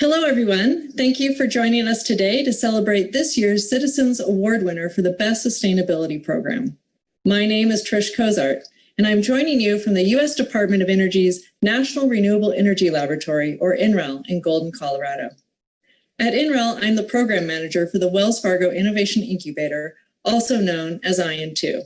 Hello, everyone. Thank you for joining us today to celebrate this year's Citizens Award winner for the Best Sustainability Program. My name is Trish Cozart, and I'm joining you from the U.S. Department of Energy's National Renewable Energy Laboratory, or NREL, in Golden, Colorado. At NREL, I'm the program manager for the Wells Fargo Innovation Incubator, also known as IN2.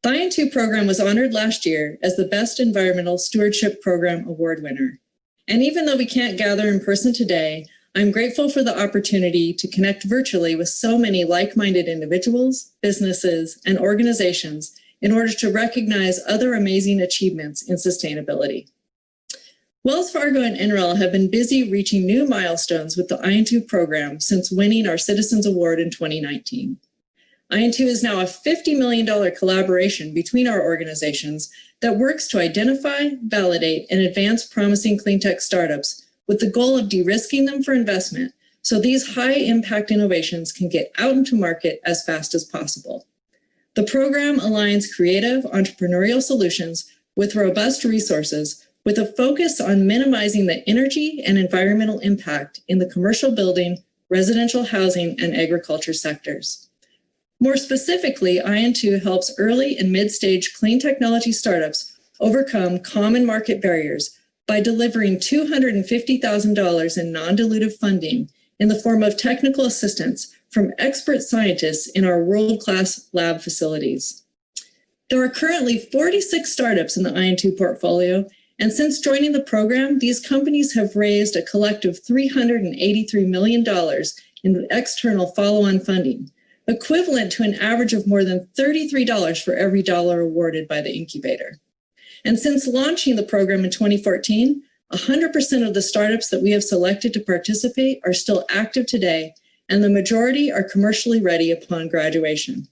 The IN2 program was honored last year as the Best Environmental Stewardship Program Award winner. And even though we can't gather in person today, I'm grateful for the opportunity to connect virtually with so many like-minded individuals, businesses, and organizations in order to recognize other amazing achievements in sustainability. Wells Fargo and NREL have been busy reaching new milestones with the IN2 program since winning our Citizens Award in 2019. IN2 is now a $50 million collaboration between our organizations that works to identify, validate, and advance promising cleantech startups with the goal of de-risking them for investment so these high-impact innovations can get out into market as fast as possible. The program aligns creative entrepreneurial solutions with robust resources with a focus on minimizing the energy and environmental impact in the commercial building, residential housing, and agriculture sectors. More specifically, IN2 helps early and mid-stage clean technology startups overcome common market barriers by delivering $250,000 in non-dilutive funding in the form of technical assistance from expert scientists in our world-class lab facilities. There are currently 46 startups in the IN2 portfolio, and since joining the program, these companies have raised a collective $383 million in external follow-on funding, equivalent to an average of more than $33 for every dollar awarded by the incubator. And since launching the program in 2014, 100% of the startups that we have selected to participate are still active today, and the majority are commercially ready upon graduation.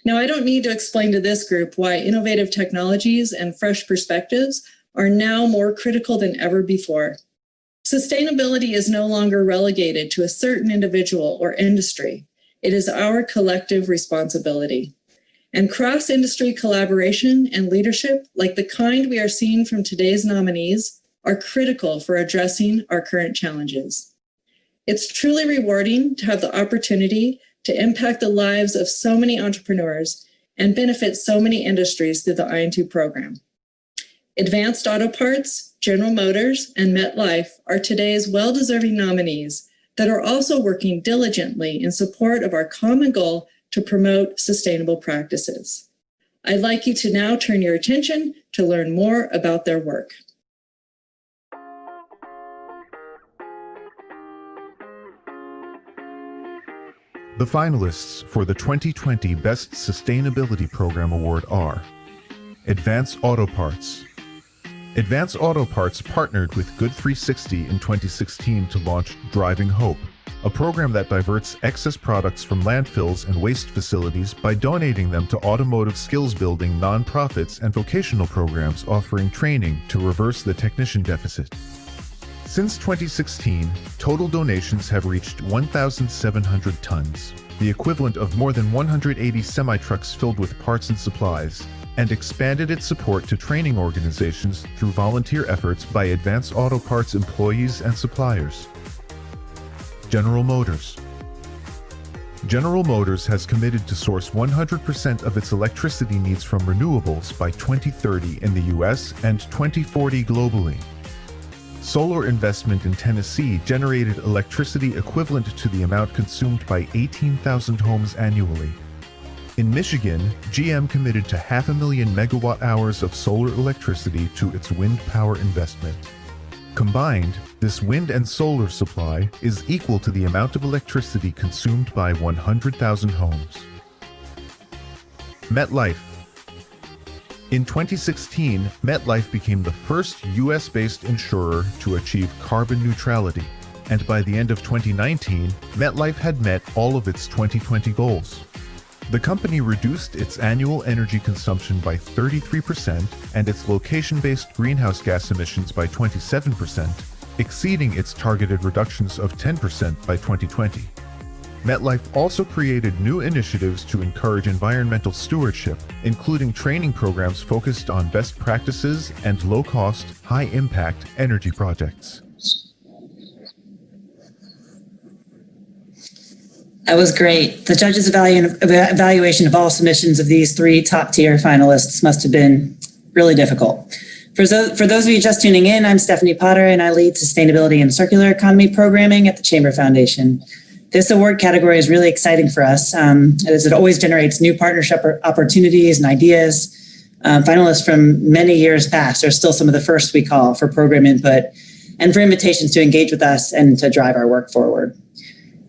Now, I don't need to explain to this group why innovative technologies and fresh perspectives are now more critical than ever before. Sustainability is no longer relegated to a certain individual or industry. It is our collective responsibility. And cross-industry collaboration and leadership, like the kind we are seeing from today's nominees, are critical for addressing our current challenges. It's truly rewarding to have the opportunity to impact the lives of so many entrepreneurs and benefit so many industries through the IN2 program. Advanced Auto Parts, General Motors, and MetLife are today's well-deserving nominees that are also working diligently in support of our common goal to promote sustainable practices. I'd like you to now turn your attention to learn more about their work. The finalists for the 2020 Best Sustainability Program Award are Advance Auto Parts. Advance Auto Parts partnered with Good360 in 2016 to launch Driving Hope, a program that diverts excess products from landfills and waste facilities by donating them to automotive skills-building nonprofits and vocational programs offering training to reverse the technician deficit. Since 2016, total donations have reached 1,700 tons, the equivalent of more than 180 semi-trucks filled with parts and supplies, and expanded its support to training organizations through volunteer efforts by Advance Auto Parts employees and suppliers. General Motors. General Motors has committed to source 100% of its electricity needs from renewables by 2030 in the US and 2040 globally. Solar investment in Tennessee generated electricity equivalent to the amount consumed by 18,000 homes annually. In Michigan, GM committed to 500,000 megawatt-hours of solar electricity to its wind power investment. Combined, this wind and solar supply is equal to the amount of electricity consumed by 100,000 homes. MetLife. In 2016, MetLife became the first US-based insurer to achieve carbon neutrality, and by the end of 2019, MetLife had met all of its 2020 goals. The company reduced its annual energy consumption by 33% and its location-based greenhouse gas emissions by 27%, exceeding its targeted reductions of 10% by 2020. MetLife also created new initiatives to encourage environmental stewardship, including training programs focused on best practices and low-cost, high-impact energy projects. That was great. The judges' evaluation of all submissions of these 3 top-tier finalists must have been really difficult. For those of you just tuning in, I'm Stephanie Potter, and I lead Sustainability and Circular Economy Programming at the Chamber Foundation. This award category is really exciting for us, as it always generates new partnership opportunities and ideas. Finalists from many years past are still some of the first we call for program input and for invitations to engage with us and to drive our work forward.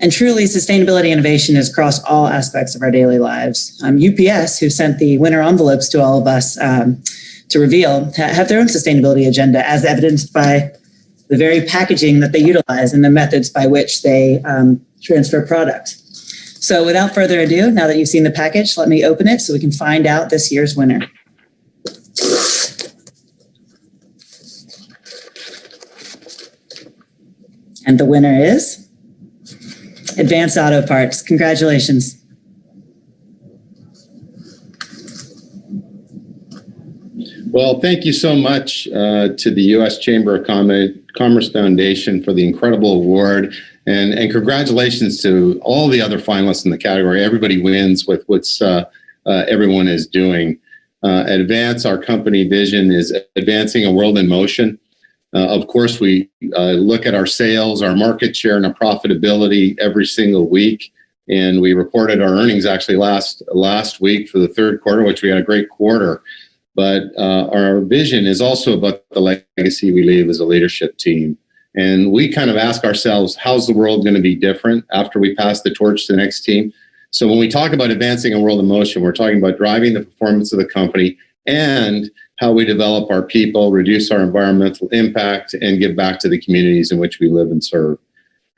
And truly, sustainability innovation is across all aspects of our daily lives. UPS, who sent the winner envelopes to all of us to reveal, have their own sustainability agenda, as evidenced by the very packaging that they utilize and the methods by which they transfer product. So without further ado, now that you've seen the package, let me open it so we can find out this year's winner. And the winner is Advanced Auto Parts. Congratulations. Well, thank you so much to the U.S. Chamber of Commerce Foundation for the incredible award. And congratulations to all the other finalists in the category. Everybody wins with what's everyone is doing. Advance, our company vision, is advancing a world in motion. Of course, we look at our sales, our market share, and our profitability every single week. And we reported our earnings actually last week for the third quarter, which we had a great quarter. But our vision is also about the legacy we leave as a leadership team. And we kind of ask ourselves, how's the world going to be different after we pass the torch to the next team? So when we talk about advancing a world in motion, we're talking about driving the performance of the company and how we develop our people, reduce our environmental impact, and give back to the communities in which we live and serve.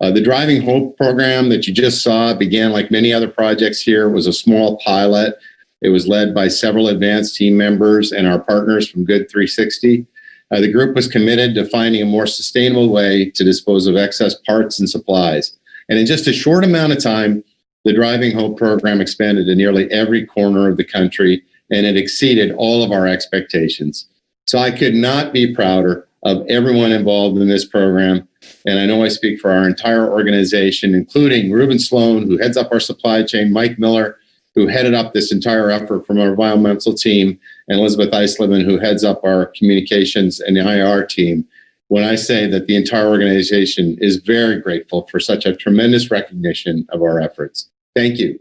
The Driving Hope program that you just saw began, like many other projects here, was a small pilot. It was led by several Advance team members and our partners from Good 360. The group was committed to finding a more sustainable way to dispose of excess parts and supplies. And in just a short amount of time, the Driving Hope program expanded to nearly every corner of the country, and it exceeded all of our expectations. So I could not be prouder of everyone involved in this program. And I know I speak for our entire organization, including Ruben Sloan, who heads up our supply chain, Mike Miller, who headed up this entire effort from our environmental team, and Elizabeth Eisleben, who heads up our communications and the IR team, when I say that the entire organization is very grateful for such a tremendous recognition of our efforts. Thank you.